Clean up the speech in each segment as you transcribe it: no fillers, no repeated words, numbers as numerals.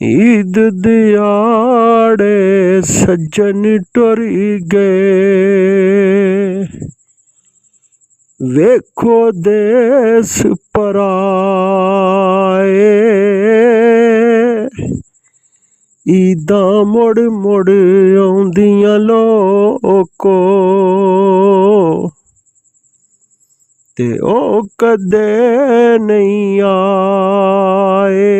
ईद दियाड़े सज्जन टुरी गए, वेखो देस पराए। ईदा मुड़ मुड़ आउंदियां लोको, ते ओ कदे नहीं आए।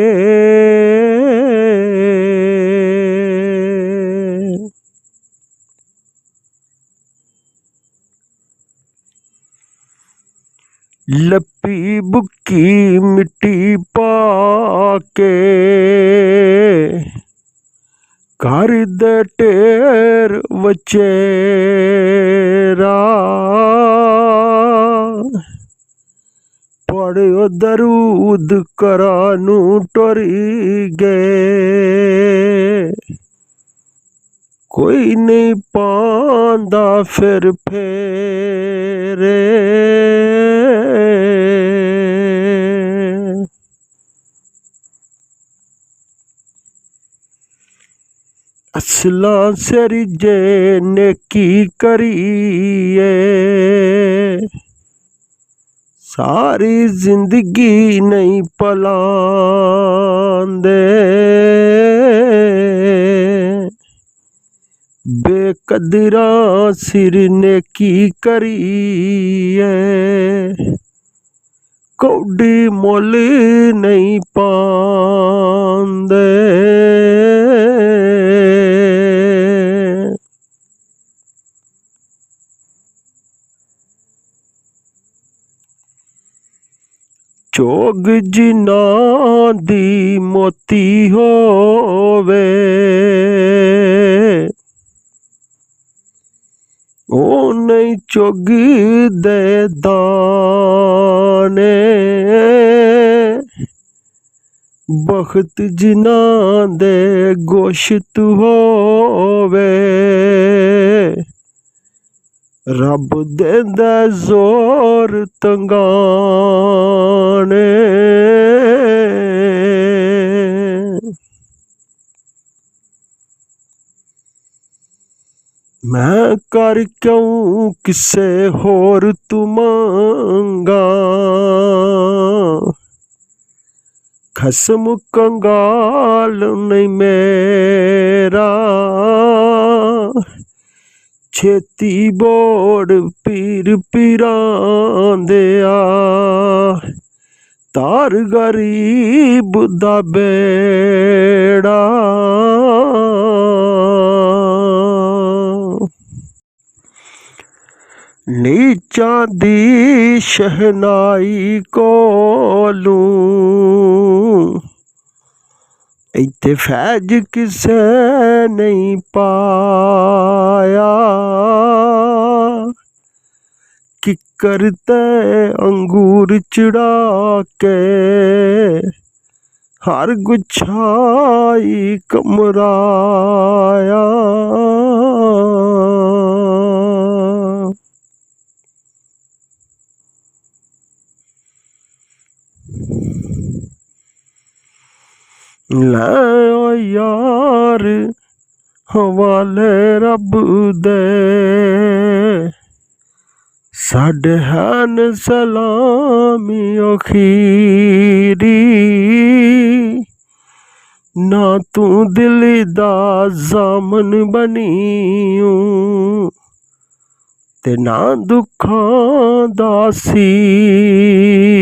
लपी बुक्की मिट्टी पाके, घर दे ढेर वचेरा। पढ़ो दरूद करानू टुरी गए, कोई नहीं पांदा फिर फेरे। असला सिरजे नेकी करिए, सारी जिंदगी नहीं पलांदे। बेकदरा सिर नेकी करिए, कौडी मुल नहीं पांदे। चोग जिना दी मोती होवे, ओ नहीं चुग दे दाने। बख्त जिना दे गोश्त होवे, रब देंदा जोर तंगाने। मैं कर क्यों किसे होर तू मंगा, खसम कंगाल नहीं मेरा। छेती बोड़ पीर पीरां दिया, तार गरीब दा बेड़ा। नीचा दी शहनाई कोलू, इत्थे फैज किसे नहीं पाया। किकर ते अंगूर चढ़ा के, हर गुच्छाई कमराया। ले ओ यार हवाले रब दे, साडे हैन सलामी अखीरी। ना तू दिल दा जामन बनीऊ, ते ना दुखां दा सीरी।